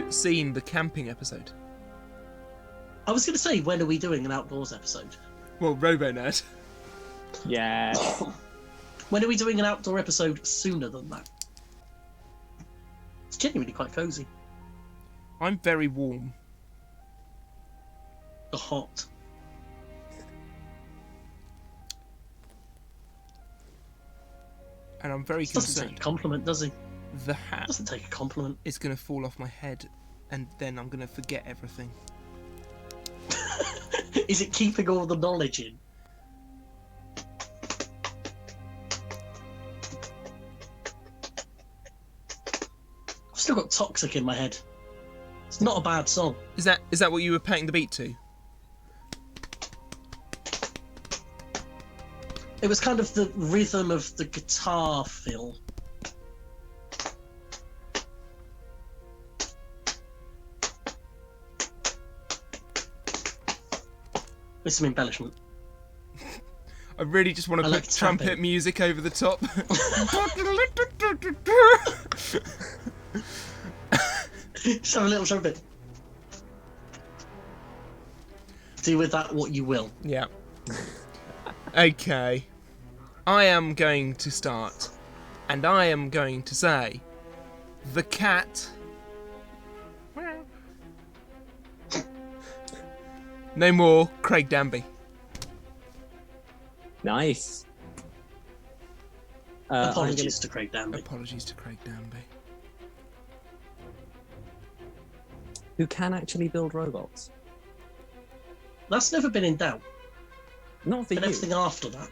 haven't seen the camping episode. I was going to say, when are we doing an outdoors episode? Well, RoboNerd. Yeah. When are we doing an outdoor episode sooner than that? It's genuinely quite cosy. I'm very warm. Or hot. And I'm very Doesn't concerned. take a compliment, does he? The hat Doesn't take a compliment. is going to fall off my head, and then I'm going to forget everything. Is it keeping all the knowledge in? I've still got Toxic in my head. It's not a bad song. Is that what you were paying the beat to? It was kind of the rhythm of the guitar fill. With some embellishment. I really just want to like put trumpet tapping. music over the top. Just have a little trumpet. Do with that what you will. Yeah. Okay. I am going to start, and I am going to say, the cat. No more Craig Danby. Nice. Apologies to Craig Danby. Apologies to Craig Danby. Who can actually build robots? That's never been in doubt. Not for But you. everything after that.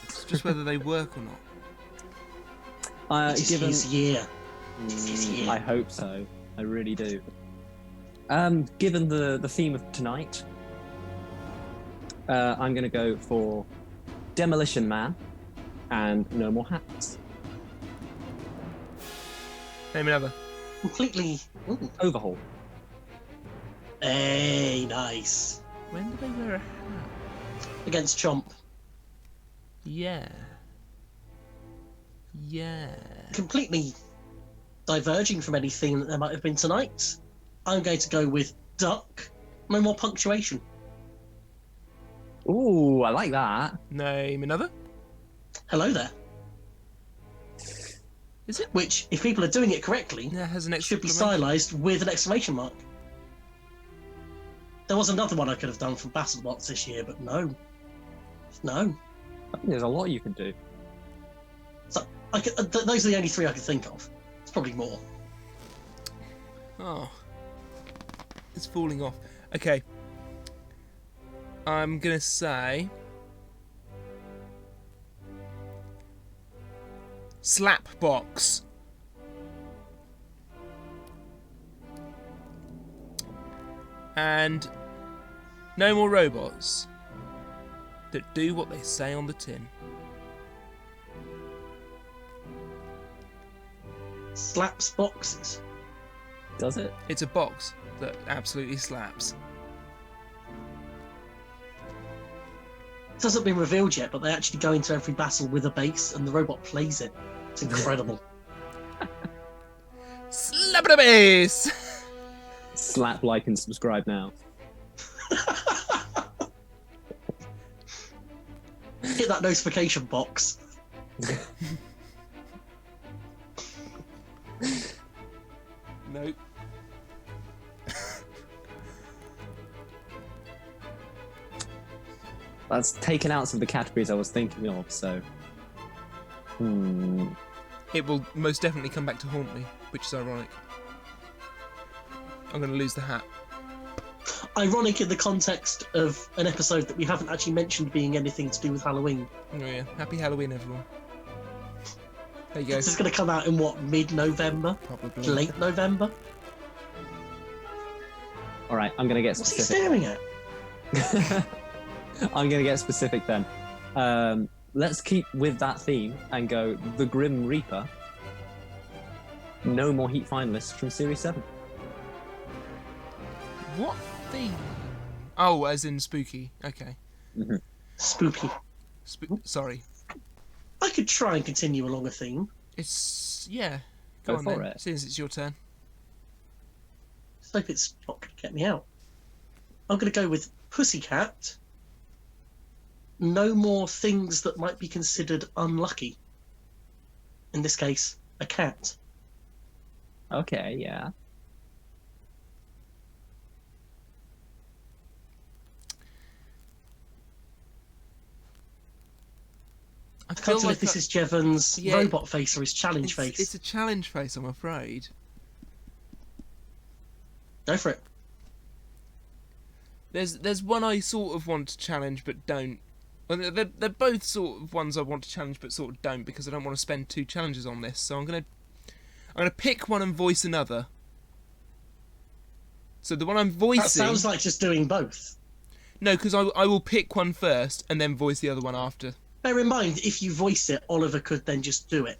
It's just whether they work or not. It is Given... his year. It is his year. I hope so. I really do. Given the theme of tonight, I'm going to go for Demolition Man and No More Hats. Name another. Completely. Ooh. Overhaul. Hey, nice. When do they wear a hat? Against Chomp. Yeah. Yeah. Completely diverging from any theme that there might have been tonight. I'm going to go with Duck. No more punctuation. Ooh, I like that. Name another. Hello there. Is it? Which, if people are doing it correctly, Yeah, it has an should be exclamation. stylized with an exclamation mark. There was another one I could have done from BattleBots this year, but no. No. I think there's a lot you can do. So those are the only three I could think of. It's probably more. Oh. It's falling off. Okay. I'm gonna say Slapbox. And no more robots that do what they say on the tin. Slaps boxes. Does it? It's a box that absolutely slaps. It hasn't been revealed yet, but they actually go into every battle with a bass and the robot plays it. It's incredible. Slap the bass! Slap, like, and subscribe now. Hit that notification box. Nope. That's taken out some of the categories I was thinking of, so... It will most definitely come back to haunt me, which is ironic. I'm going to lose the hat. Ironic in the context of an episode that we haven't actually mentioned being anything to do with Halloween. Oh yeah, happy Halloween, everyone. There you go. This is going to come out in what, mid-November? Probably. Late November? Alright, I'm gonna get What's he specific. staring at? I'm gonna get specific then. Let's keep with that theme and go The Grim Reaper. No more Heat finalists from Series 7. What theme? Oh, as in spooky. Okay. Spooky. Sorry. I could try and continue along a theme. It's... yeah. Go on for then, it. since it's your turn. hope it's not going to get me out. I'm going to go with Pussycat. No more things that might be considered unlucky. In this case, a cat. Okay, yeah. I can't tell if this is Jevon's robot face or his challenge face. It's a challenge face, I'm afraid. Go for it. There's one I sort of want to challenge but don't. Well, they're both sort of ones I want to challenge but sort of don't, because I don't want to spend 2 challenges on this. So I'm gonna pick one and voice another. So the one I'm voicing... That sounds like just doing both. No, because I will pick one first and then voice the other one after. Bear in mind, if you voice it, Oliver could then just do it.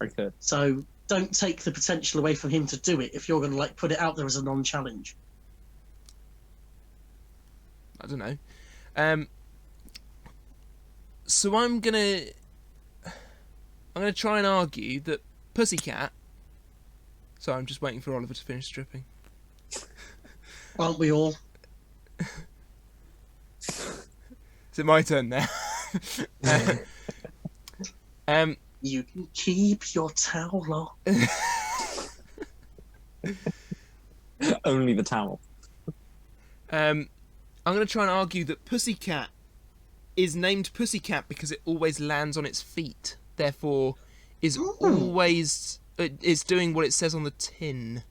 Okay. So don't take the potential away from him to do it if you're going to like put it out there as a non-challenge. I don't know. So I'm gonna try and argue that Pussycat. So I'm just waiting for Oliver to finish stripping. Aren't we all? Is it my turn now? You can keep your towel on. Only the towel. I'm going to try and argue that Pussycat is named Pussycat because it always lands on its feet. Therefore, is always doing what it says on the tin.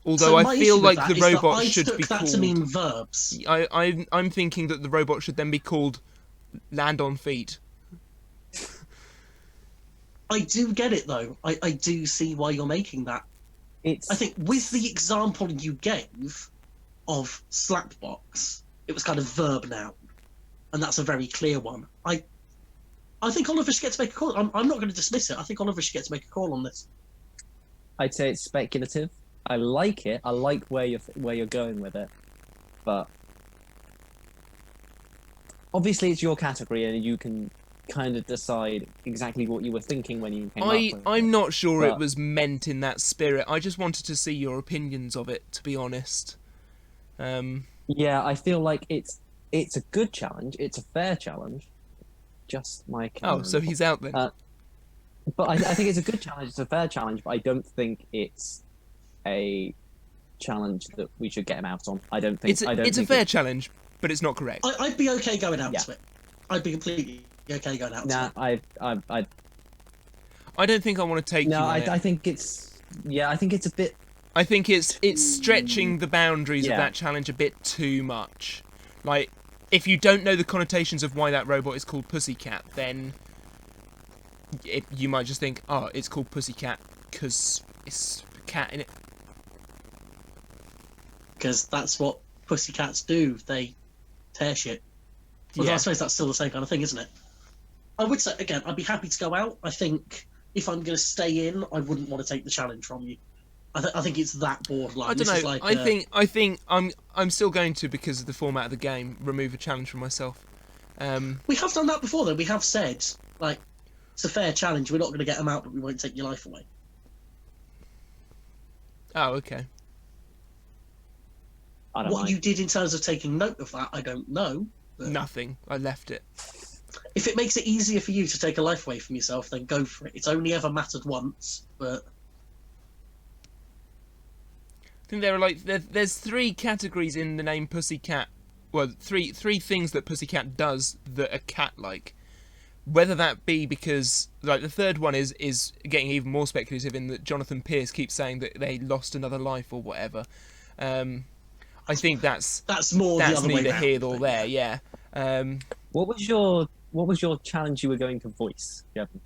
Although I feel like the robot should be called... I took that to mean verbs. I'm thinking that the robot should then be called Land on Feet. I do get it, though. I do see why you're making that. I think with the example you gave of Slapbox, it was kind of verb noun. And that's a very clear one. I think Oliver should get to make a call. I'm not going to dismiss it. I think Oliver should get to make a call on this. I'd say it's speculative. I like it. I like where you're going with it, but obviously it's your category, and you can kind of decide exactly what you were thinking when you came up with it. I'm not sure it was meant in that spirit. I just wanted to see your opinions of it, to be honest. Yeah, I feel like it's a good challenge. It's a fair challenge. Just my Oh, so he's out then. But I think it's a good challenge. It's a fair challenge, but I don't think it's a challenge that we should get him out on. I don't think it's a fair challenge, but it's not correct. I'd be okay going out to it. I'd be completely okay going out to it. I don't think I want to take you on it. I think it's a bit... I think it's stretching the boundaries of that challenge a bit too much. Like, if you don't know the connotations of why that robot is called Pussycat, then you might just think, oh, it's called Pussycat because it's a cat in it. Because that's what pussycats do. They tear shit. Well, I suppose that's still the same kind of thing, isn't it? I would say, again, I'd be happy to go out. I think if I'm going to stay in, I wouldn't want to take the challenge from you. I think it's that borderline. I don't know. I think I'm still going to, because of the format of the game, remove a challenge from myself. We have done that before, though. We have said, like, it's a fair challenge. We're not going to get them out, but we won't take your life away. Oh, okay. What you did in terms of taking note of that, I don't know. Nothing. I left it. If it makes it easier for you to take a life away from yourself, then go for it. It's only ever mattered once, but... I think there are there's 3 categories in the name Pussycat. Well, three things that Pussycat does that are cat-like. Whether that be because, like, the third one is getting even more speculative in that Jonathan Pierce keeps saying that they lost another life or whatever. I think that's more the other way neither round, here nor there. Yeah. What was your challenge you were going to voice, Kevin?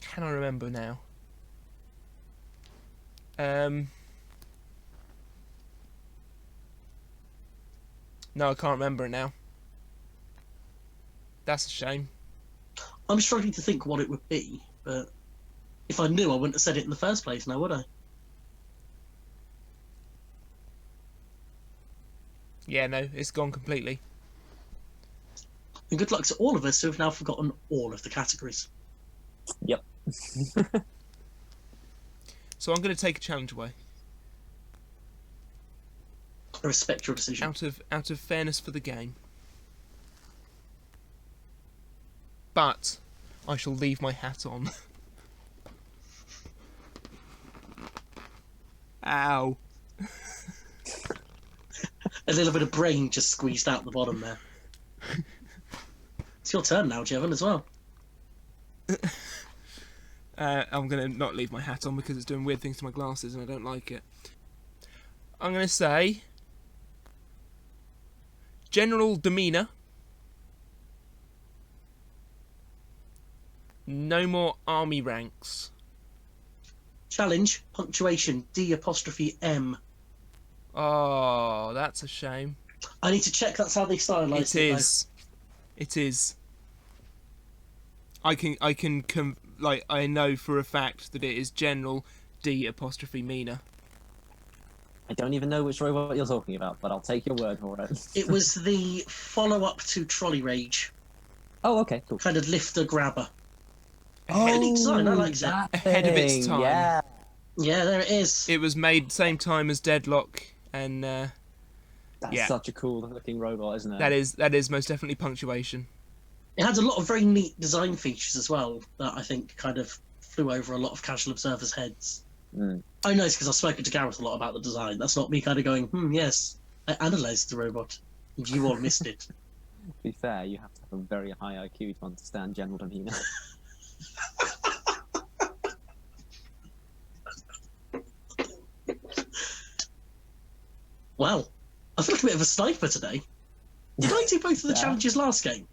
Can I remember now? No, I can't remember it now. That's a shame. I'm struggling to think what it would be, but if I knew, I wouldn't have said it in the first place, now would I? Yeah, no, it's gone completely. And good luck to all of us who have now forgotten all of the categories. Yep. So I'm going to take a challenge away. I respect your decision. out of fairness for the game. But I shall leave my hat on. Ow. A little bit of brain just squeezed out the bottom there. It's your turn now, Jevon, as well. I'm going to not leave my hat on because it's doing weird things to my glasses and I don't like it. I'm going to say... general demeanour. No more army ranks. Challenge, punctuation, D''M. Oh, that's a shame. I need to check that's how they stylised it. It is. I know for a fact that it is general D''Meaner. I don't even know which robot you're talking about, but I'll take your word for it. It was the follow-up to Trolley Rage. Oh, okay, cool. Kind of lifter grabber. Oh, design, I like that Ahead of its thing, time. Yeah. Yeah, there it is. It was made same time as Deadlock, and That's yeah. such a cool looking robot, isn't it? that is most definitely punctuation. It had a lot of very neat design features as well that I think kind of flew over a lot of casual observers' heads. Mm. I know it's because I've spoken to Gareth a lot about the design. That's not me kind of going, yes, I analysed the robot. You all missed it. To be fair, you have to have a very high IQ to understand general demeanour. Wow. I feel like a bit of a sniper today. Did I do both of the challenges last game?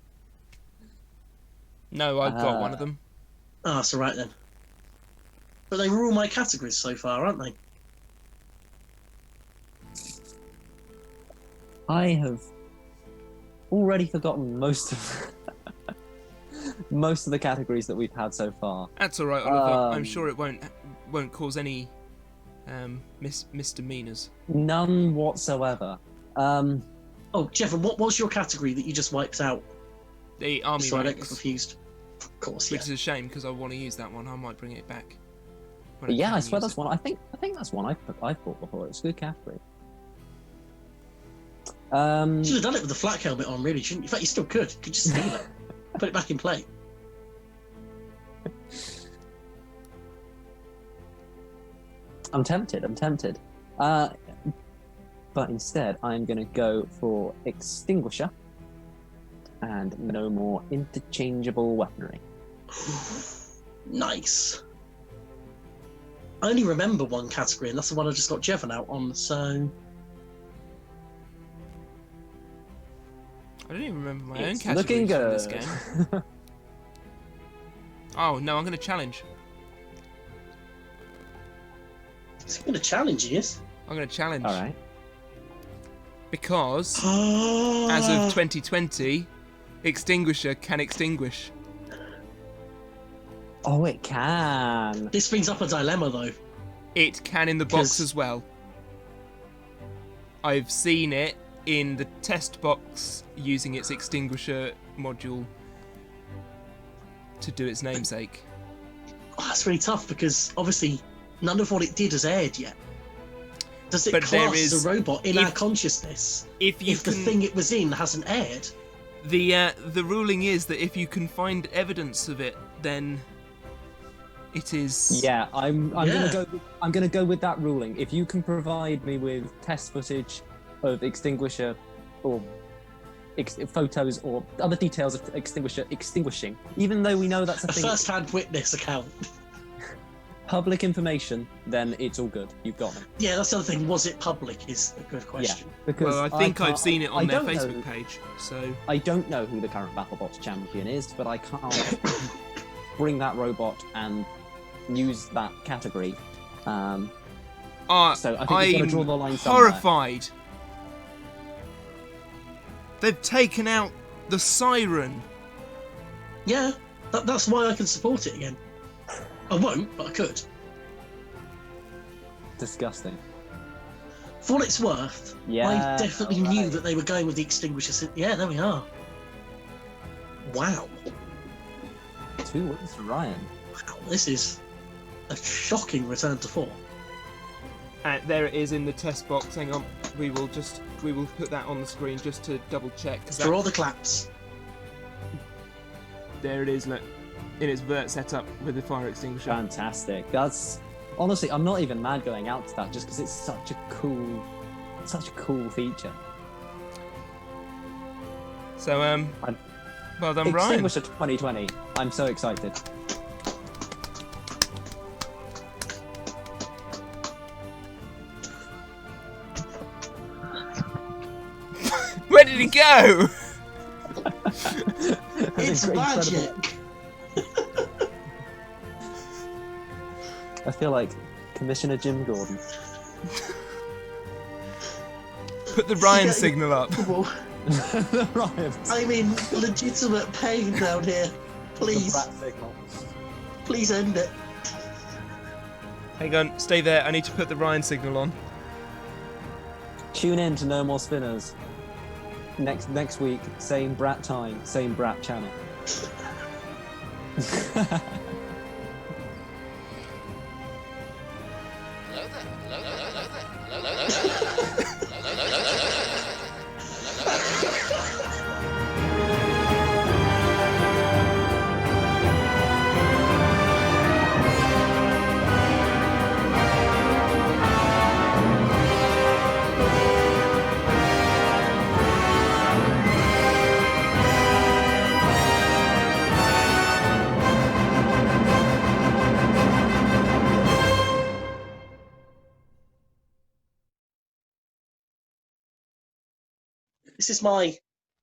No, I've got one of them. Ah, that's all right then. But they were all my categories so far, aren't they? I have already forgotten most of the categories that we've had so far. That's all right, Oliver. I'm sure it won't cause any misdemeanors. None whatsoever. Oh, Jevon, what was your category that you just wiped out? The army So I don't get ranks, confused. Of course, yeah. which is a shame because I want to use that one. I might bring it back. when But yeah, can I swear use that's it. one. I think that's one I've thought before. It's a good category. You should have done it with the flak helmet on, really, shouldn't you? In fact, you still could. You could just steal it. Put it back in play. I'm tempted. But instead, I'm going to go for Extinguisher and no more interchangeable weaponry. Nice. I only remember one category, and that's the one I just got Jevon out on, so... I don't even remember my own It's categories looking from good. this game. Oh no, I'm going to challenge. It's going to challenge you, yes? I'm going to challenge. All right. Because as of 2020, Extinguisher can extinguish. Oh, it can. This brings up a dilemma, though. It can in the box 'Cause- as well. I've seen it in the test box using its extinguisher module to do its namesake. Oh, that's really tough, because obviously none of what it did has aired yet. Does it But there class as is- a robot in if- our consciousness If you if the can, thing it was in hasn't aired? the ruling is that if you can find evidence of it, then it is. Yeah, I'm Yeah. gonna go with that ruling. If you can provide me with test footage of Extinguisher or photos or other details of Extinguisher extinguishing, even though we know that's a A thing, first-hand witness account. public information, then it's all good. You've got me. Yeah, that's the other thing. Was it public is a good question. Because Well, I think can't- I've seen it on I their don't Facebook know, page. So I don't know who the current BattleBots champion is, but I can't bring that robot and use that category. So I think we've got to draw the line somewhere. horrified. They've taken out the siren. Yeah, that's why I can support it again. I won't, but I could. Disgusting. For what it's worth, Yeah, I definitely alright. knew that they were going with the extinguisher. Yeah, there we are. Wow. 2 wins for Ryan. Wow, this is a shocking return to form. And there it is in the test box. Hang on, we will put that on the screen just to double check. For all the claps. There it is, look, in its vert setup with the fire extinguisher. Fantastic. That's honestly, I'm not even mad going out to that just because it's such a cool feature. So well done, Ryan. Extinguisher 2020. I'm so excited. Where did he go? It's magic. I feel like Commissioner Jim Gordon. Put the Ryan signal up. Ryan. I'm in legitimate pain down here. Please. The rat signal. Please end it. Hang on, stay there. I need to put the Ryan signal on. Tune in to No More Spinnahs. Next week, same brat time, same brat channel.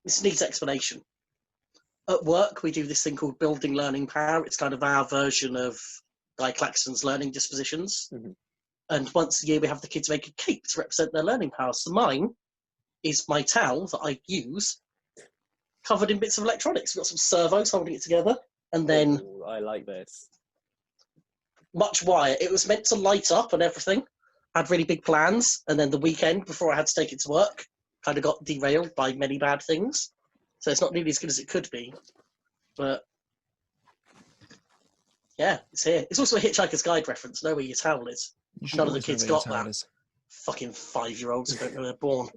This needs explanation. At work, we do this thing called Building Learning Power. It's kind of our version of Guy Claxton's learning dispositions. Mm-hmm. And once a year, we have the kids make a cape to represent their learning power. So mine is my towel that I use, covered in bits of electronics. We've got some servos holding it together. And then... Ooh, I like this. Much wire. It was meant to light up and everything. I had really big plans. And then the weekend, before I had to take it to work, kind of got derailed by many bad things. So it's not nearly as good as it could be. But yeah, it's here. It's also a Hitchhiker's Guide reference. Know where your towel is. None of the kids got that. Fucking 5-year-olds who don't know they're born.